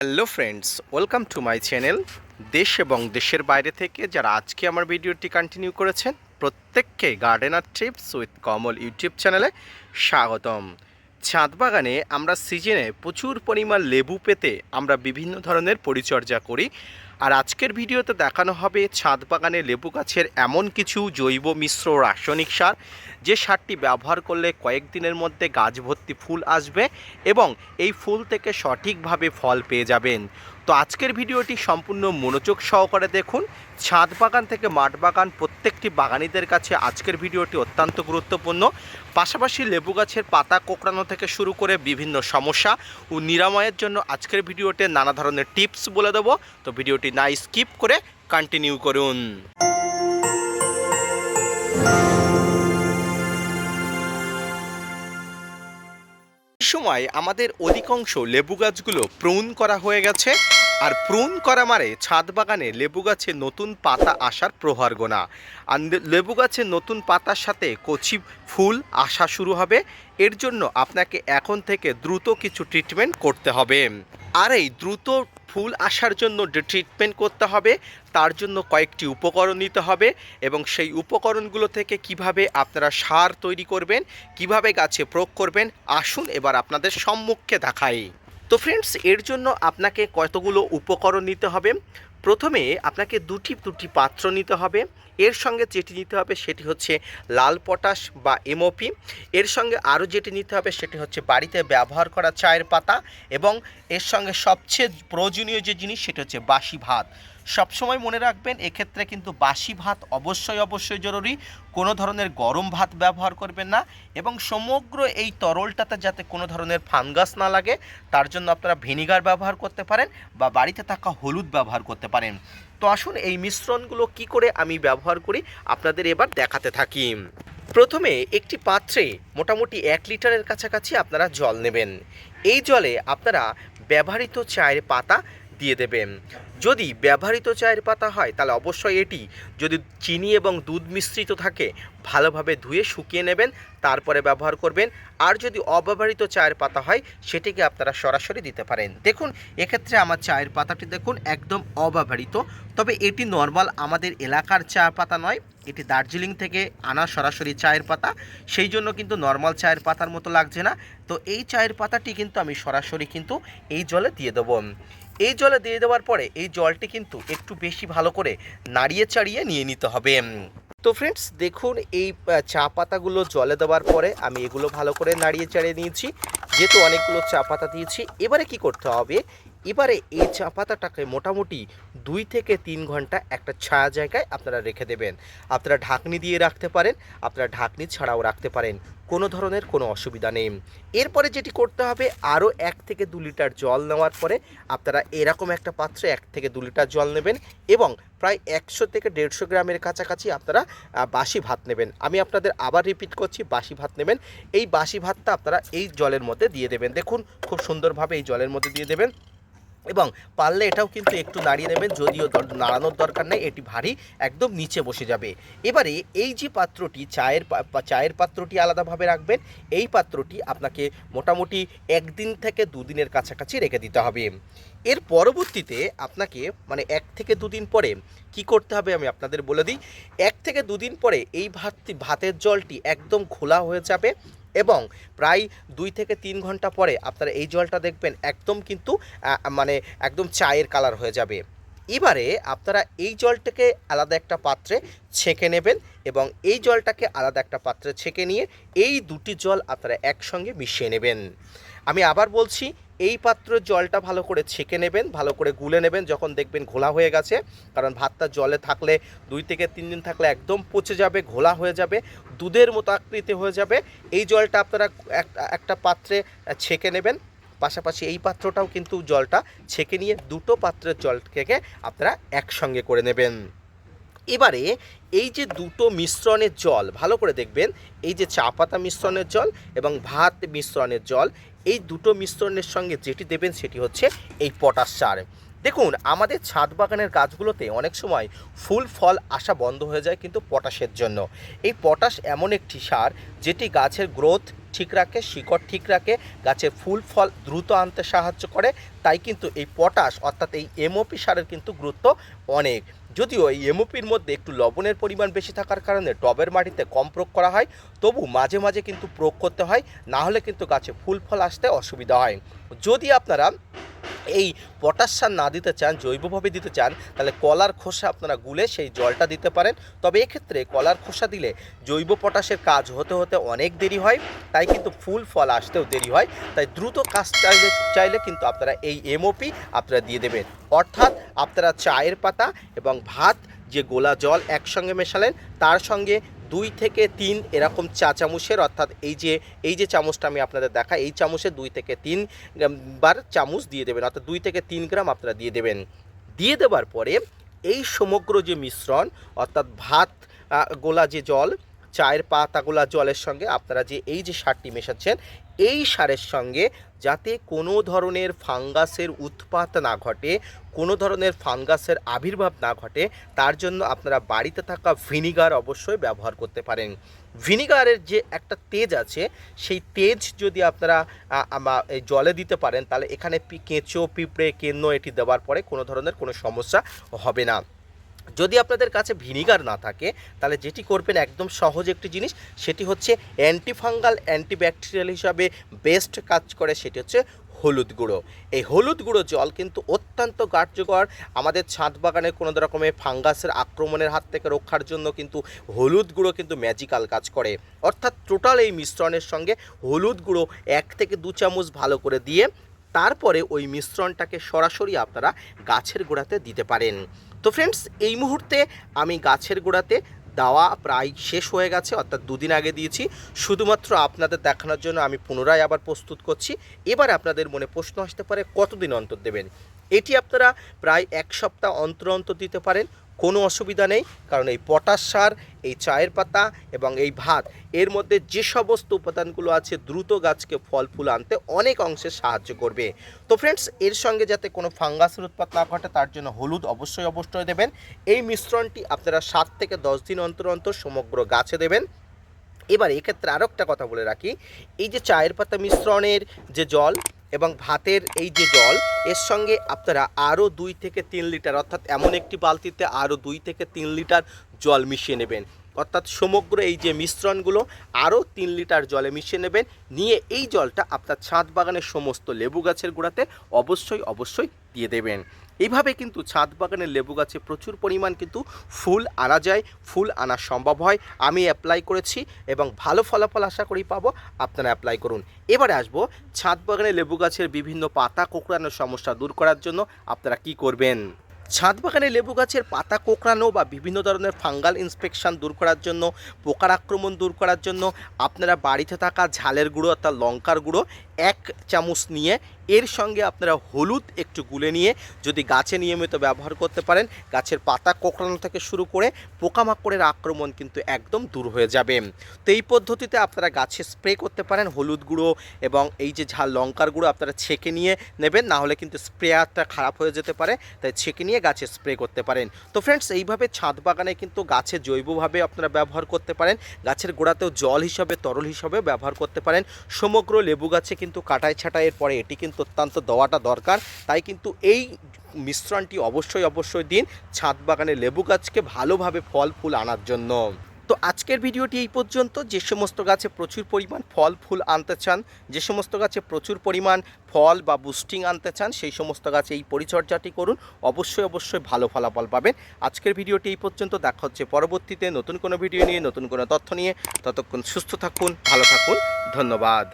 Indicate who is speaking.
Speaker 1: Hello friends, welcome to my channel. দেশ এবং দেশের বাইরে থেকে যারা আজকে আমার ভিডিওটি কন্টিনিউ করেছেন প্রত্যেককে gardener tips with Kamal YouTube চ্যানেলে স্বাগতম। ছাদ বাগানে আমরা সিজনে প্রচুর পরিমাণ লেবু পেতে আমরা বিভিন্ন ধরনের পরিচর্যা করি। আর আজকের ভিডিওতে দেখানো হবে ছাদ বাগানে লেবু গাছের এমন কিছু জৈব মিশ্র রাসায়নিক সার, যে সারটি ব্যবহার করলে কয়েকদিনের মধ্যে গাছ ভর্তি ফুল আসবে এবং এই ফুল থেকে সঠিকভাবে ফল পেয়ে যাবেন। তো আজকের ভিডিওটি সম্পূর্ণ মনোযোগ সহকারে দেখুন। ছাদ বাগান থেকে মাঠ বাগান প্রত্যেকটি বাগানীদের কাছে আজকের ভিডিওটি অত্যন্ত গুরুত্বপূর্ণ। পাশাপাশি লেবু গাছের পাতা কোঁকড়ানো থেকে শুরু করে বিভিন্ন সমস্যা ও নিরাময়ের জন্য আজকের ভিডিওতে নানা ধরনের টিপস বলে দেবো। তো ভিডিওটি না স্কিপ করে কন্টিনিউ করুন। সময় আমাদের অধিকাংশ লেবু গাছগুলো প্রুন করা হয়ে গেছে। আর প্রুন করা মানে ছাদ বাগানে লেবু গাছে নতুন পাতা আসার প্রহার গোনা। আর লেবু গাছে নতুন পাতার সাথে কচি ফুল আসা শুরু হবে। এর জন্য আপনাকে এখন থেকে দ্রুত কিছু ট্রিটমেন্ট করতে হবে। আর এই দ্রুত ফুল আসার জন্য যে ট্রিটমেন্ট করতে হবে তার জন্য কয়েকটি উপকরণ নিতে হবে এবং সেই উপকরণগুলো থেকে কিভাবে আপনারা সার তৈরি করবেন, কিভাবে গাছে প্রয়োগ করবেন, আসুন এবার আপনাদের সম্মুখে দেখাই। তো ফ্রেন্ডস, এর জন্য আপনাকে কতগুলো উপকরণ নিতে হবে। প্রথমে আপনাকে দুটি পাত্র নিতে হবে। এর সঙ্গে যেটি নিতে হবে সেটি হচ্ছে লাল পটাশ বা এমওপি। এর সঙ্গে আরও যেটি নিতে হবে সেটি হচ্ছে বাড়িতে ব্যবহার করা চায়ের পাতা এবং এর সঙ্গে সবচেয়ে প্রয়োজনীয় যে জিনিস সেটি হচ্ছে বাসি ভাত। সবসময় মনে রাখবেন, এক্ষেত্রে কিন্তু বাসি ভাত অবশ্যই জরুরি। কোনো ধরনের গরম ভাত ব্যবহার করবেন না এবং সমগ্র এই তরলটাতে যাতে কোনো ধরনের ফাঙ্গাস না লাগে তার জন্য আপনারা ভিনিগার ব্যবহার করতে পারেন বা বাড়িতে থাকা হলুদ ব্যবহার করতে পারেন। তো আসুন এই মিশ্রণগুলো কি করে আমি ব্যবহার করি আপনাদের এবার দেখাতে থাকি। প্রথমে একটি পাত্রে মোটামুটি 1 লিটারের কাছাকাছি আপনারা জল নেবেন। এই জলে আপনারা ব্যবহৃত চায়ের পাতা দিয়ে দেবেন। যদি ব্যবহৃত চায়ের পাতা হয় তাহলে অবশ্যই এটি, যদি চিনি এবং দুধ মিশ্রিত থাকে, ভালোভাবে ধুয়ে শুকিয়ে নেবেন, তারপরে ব্যবহার করবেন। আর যদি অব্যবহৃত চায়ের পাতা হয় সেটিকে আপনারা সরাসরি দিতে পারেন। দেখুন, এক্ষেত্রে আমার চায়ের পাতাটি দেখুন একদম অব্যবহৃত, তবে এটি নর্মাল আমাদের এলাকার চা পাতা নয়, এটি দার্জিলিং থেকে আনা সরাসরি চায়ের পাতা, সেই জন্য কিন্তু নর্মাল চায়ের পাতার মতো লাগছে না। তো এই চায়ের পাতাটি কিন্তু আমি সরাসরি কিন্তু এই জলে দিয়ে দেবো। এই জলে দিয়ে দেওয়ার পরে এই জলটি কিন্তু একটু বেশি ভালো করে নাড়িয়ে চাড়িয়ে নিয়ে নিতে হবে। তো ফ্রেন্ডস দেখুন, এই চা পাতাগুলো জলে দেওয়ার পরে আমি এগুলো ভালো করে নাড়িয়ে চাড়িয়ে নিয়েছি, যেহেতু অনেকগুলো চা পাতা দিয়েছি। এবারে কি করতে হবে, এবারে এই চা পাতাটাকে মোটামুটি 2 থেকে 3 ঘন্টা একটা ছায়া জায়গায় আপনারা রেখে দেবেন। আপনারা ঢাকনি দিয়ে রাখতে পারেন, আপনারা ঢাকনি ছাড়াও রাখতে পারেন, কোনো ধরনের কোনো অসুবিধা নেই। এরপরে যেটি করতে হবে, আরও 1 থেকে 2 লিটার জল নেওয়ার পরে আপনারা এরকম একটা পাত্রে 1 থেকে 2 লিটার জল নেবেন এবং প্রায় 100 থেকে 150 গ্রামের কাছাকাছি আপনারা বাসি ভাত নেবেন। আমি আপনাদের আবার রিপিট করছি, বাসি ভাত নেবেন। এই বাসি ভাতটা আপনারা এই জলের মধ্যে দিয়ে দেবেন। দেখুন, খুব সুন্দরভাবে এই জলের মধ্যে দিয়ে দেবেন এবং পারলে এটাও কিন্তু একটু নাড়িয়ে নেবেন, যদিও নাড়ানোর দরকার নেই, এটি ভারী, একদম নিচে বসে যাবে। এবারে এই যে পাত্রটি চায়ের পাত্রটি আলাদাভাবে রাখবেন। এই পাত্রটি আপনাকে মোটামুটি 1 দিন থেকে 2 দিনের কাছাকাছি রেখে দিতে হবে। এর পরবর্তীতে আপনাকে 1 থেকে 2 দিন পরে কি করতে হবে আমি আপনাদের বলে দিই। 1 থেকে 2 দিন পরে এই ভাতের জলটি একদম ঘোলা হয়ে যাবে এবং প্রায় 2 থেকে 3 ঘন্টা পরে আপনারা এই জলটা দেখবেন একদম কিন্তু একদম চায়ের কালার হয়ে যাবে। এবারে আপনারা এই জলটাকে আলাদা একটা পাত্রে ছেঁকে নেবেন এবং এই জলটাকে আলাদা একটা পাত্রে ছেঁকে নিয়ে এই দুটি জল আপনারা একসঙ্গে মিশিয়ে নেবেন। আমি আবার বলছি, এই পাত্রের জলটা ভালো করে ছেঁকে নেবেন, ভালো করে গুলে নেবেন যখন দেখবেন ঘোলা হয়ে গেছে, কারণ ভাতটা জলে থাকলে 2 থেকে 3 দিন থাকলে একদম পচে যাবে, ঘোলা হয়ে যাবে, দুধের মতো আকৃতি হয়ে যাবে। এই জলটা আপনারা একটা পাত্রে ছেঁকে নেবেন। পাশাপাশি এই পাত্রটাও কিন্তু জলটা ছেঁকে নিয়ে দুটো পাত্রের জল থেকে আপনারা একসঙ্গে করে নেবেন। এবারে এই যে দুটো মিশ্রণের জল ভালো করে দেখবেন, এই যে চা পাতা মিশ্রণের জল এবং ভাত মিশ্রণের জল, এই দুটো মিশ্রণের সঙ্গে যেটি দেবেন সেটি হচ্ছে এই পটাশ সার। দেখুন, আমাদের ছাদ বাগানের গাছগুলোতে অনেক সময় ফুল ফল আসা বন্ধ হয়ে যায় কিন্তু পটাশের জন্য। এই পটাশ এমন একটি সার যেটি গাছের গ্রোথ ঠিক রাখে, শিকড় ঠিক রাখে, গাছের ফুল ফল দ্রুত আনতে সাহায্য করে। তাই কিন্তু এই পটাশ অর্থাৎ এই এমওপি সারের কিন্তু গুরুত্ব অনেক। যদিও এই এমওপির মধ্যে একটু লবণের পরিমাণ বেশি থাকার কারণে টবের মাটিতে কম প্রয়োগ করা হয়, তবু মাঝে মাঝে কিন্তু প্রয়োগ করতে হয়, না হলে কিন্তু গাছে ফুল ফল আসতে অসুবিধা হয়। যদি আপনারা এই পটাশ সার না দিতে চান, জৈবভাবে দিতে চান, তাহলে কলার খোসা আপনারা গুলে সেই জলটা দিতে পারেন। তবে এক্ষেত্রে কলার খোসা দিলে জৈব পটাশের কাজ হতে হতে অনেক দেরি হয়, তাই কিন্তু ফুল ফল আসতেও দেরি হয়। তাই দ্রুত কাজ চাইলে কিন্তু আপনারা এই এমওপি আপনারা দিয়ে দেবেন। অর্থাৎ আপনারা চায়ের পাতা এবং ভাত যে গোলা জল একসঙ্গে মেশালেন, তার সঙ্গে 2 থেকে 3 এরকম চা চামচের, অর্থাৎ এই যে চামচটা আমি আপনাদের দেখাই, এই চামচে 2 থেকে 3 বার চামচ দিয়ে দেবেন, অর্থাৎ 2 থেকে 3 গ্রাম আপনারা দিয়ে দেবেন। দিয়ে দেওয়ার পরে এই সমগ্র যে মিশ্রণ, অর্থাৎ ভাত গোলা যে জল, চায়ের পাতা গোলা জলের সঙ্গে আপনারা যে এই যে সারটি মেশাচ্ছেন, এই সারের সঙ্গে যাতে কোনো ধরনের ফাঙ্গাসের উৎপাত না ঘটে, কোনো ধরনের ফাঙ্গাসের আবির্ভাব না ঘটে, তার জন্য আপনারা বাড়িতে থাকা ভিনিগার অবশ্যই ব্যবহার করতে পারেন। ভিনিগারের যে একটা তেজ আছে, সেই তেজ যদি আপনারা এই জলে দিতে পারেন, তাহলে এখানে কেঁচো, পিঁপড়ে, কেন্ন এটি দেওয়ার পরে কোনো ধরনের কোনো সমস্যা হবে না। যদি আপনাদের কাছে ভিনিগার না থাকে, তাহলে যেটি করবেন একদম সহজ একটি জিনিস, সেটি হচ্ছে অ্যান্টিফাঙ্গাল অ্যান্টিব্যাকটেরিয়াল হিসাবে বেস্ট কাজ করে, সেটি হচ্ছে হলুদ গুঁড়ো। এই হলুদ গুঁড়ো জল কিন্তু অত্যন্ত কার্যকর। আমাদের ছাদ বাগানে কোনো রকমের ফাঙ্গাসের আক্রমণের হাত থেকে রক্ষার জন্য কিন্তু হলুদ গুঁড়ো কিন্তু ম্যাজিক্যাল কাজ করে। অর্থাৎ টোটাল এই মিশ্রণের সঙ্গে হলুদ গুঁড়ো 1 থেকে 2 চামচ ভালো করে দিয়ে তারপরে ওই মিশ্রণটাকে সরাসরি আপনারা গাছের গোড়াতে দিতে পারেন। তো ফ্রেন্ডস, এই মুহূর্তে আমি গাছের গোড়াতে দেওয়া প্রায় শেষ হয়ে গেছে, অর্থাৎ 2 দিন আগে দিয়েছি। শুধুমাত্র আপনাদের দেখানোর জন্য আমি পুনরায় আবার প্রস্তুত করছি। এবার আপনাদের মনে প্রশ্ন আসতে পারে কতদিন অন্তর দেবেন। এটি আপনারা প্রায় 1 সপ্তাহ অন্তর অন্তর দিতে পারেন, কোনো অসুবিধা নেই। কারণ এই পটাশ সার, এই চায়ের পাতা এবং এই ভাত, এর মধ্যে যে সমস্ত উপাদানগুলো আছে দ্রুত গাছকে ফল ফুল আনতে অনেক অংশে সাহায্য করবে। তো ফ্রেন্ডস, এর সঙ্গে যাতে কোনো ফাঙ্গাসের উৎপাত না ঘটে, তার জন্য হলুদ অবশ্যই দেবেন। এই মিশ্রণটি আপনারা 7 থেকে 10 দিন অন্তর অন্তর সমগ্র গাছে দেবেন। এবার এক্ষেত্রে আরও একটা কথা বলে রাখি, এই যে চায়ের পাতা মিশ্রণের যে জল এবং ভাতের এই যে জল, এর সঙ্গে আপনারা আরও 2 থেকে 3 লিটার, অর্থাৎ এমন একটি বালতিতে আরও 2 থেকে 3 লিটার জল মিশিয়ে নেবেন। অর্থাৎ সমগ্র এই যে মিশ্রণগুলো আরও 3 লিটার জলে মিশিয়ে নেবেন। নিয়ে এই জলটা আপনার ছাদ বাগানের সমস্ত লেবু গাছের গোড়াতে অবশ্যই দিয়ে দেবেন। এইভাবে কিন্তু ছাদ বাগানের লেবু গাছে প্রচুর পরিমাণ কিন্তু ফুল আনা যায়, ফুল আনা সম্ভব হয়। আমি অ্যাপ্লাই করেছি এবং ভালো ফলাফল আশা করি পাবো, আপনারা অ্যাপ্লাই করুন। এবারে আসবো ছাদ বাগানের লেবু গাছের বিভিন্ন পাতা কোঁকড়ানোর সমস্যা দূর করার জন্য আপনারা কি করবেন। ছাদ বাগানে লেবু গাছের পাতা কোঁকড়ানো বা বিভিন্ন ধরনের ফাঙ্গাল ইনফেকশন দূর করার জন্য, পোকার আক্রমণ দূর করার জন্য আপনারা বাড়িতে থাকা ঝালের গুঁড়ো অর্থাৎ লঙ্কার গুঁড়ো 1 চামচ নিয়ে এর সঙ্গে আপনারা হলুদ একটু গুলে নিয়ে যদি গাছে নিয়মিত ব্যবহার করতে পারেন, গাছের পাতা কোঁকড়ানো থেকে শুরু করে পোকামাকড়ের আক্রমণ কিন্তু একদম দূর হয়ে যাবে। তো এই পদ্ধতিতে আপনারা গাছে স্প্রে করতে পারেন। হলুদ গুঁড়ো এবং এই যে ঝাল লঙ্কার গুঁড়ো আপনারা ছেঁকে নিয়ে নেবেন, না হলে কিন্তু স্প্রেয়ারটা খারাপ হয়ে যেতে পারে, তাই ছেঁকে নিয়ে গাছে স্প্রে করতে পারেন। তো ফ্রেন্ডস, এইভাবে ছাদ বাগানে কিন্তু গাছে জৈবভাবে আপনারা ব্যবহার করতে পারেন, গাছের গোড়াতেও জল হিসাবে, তরল হিসাবে ব্যবহার করতে পারেন। সমগ্র লেবু গাছে কিন্তু কাটাই ছাঁটাইয়ের পরে এটি কিন্তু অত্যন্ত দেওয়াটা দরকার। তাই কিন্তু এই মিশ্রণটি অবশ্যই দিন ছাদ বাগানে লেবু গাছকে ভালোভাবে ফল ফুল আনার জন্য। তো আজকের ভিডিওটি এই পর্যন্ত। যে সমস্ত গাছে প্রচুর পরিমাণ ফল ফুল আনতে চান, যে সমস্ত গাছে প্রচুর পরিমাণ ফল বা বুস্টিং আনতে চান, সেই সমস্ত গাছে এই পরিচর্যাটি করুন, অবশ্যই ভালো ফলাফল পাবেন। আজকের ভিডিওটি এই পর্যন্ত। দেখা হচ্ছে পরবর্তীতে নতুন কোনো ভিডিও নিয়ে, নতুন কোনো তথ্য নিয়ে। ততক্ষণ সুস্থ থাকুন, ভালো থাকুন, ধন্যবাদ।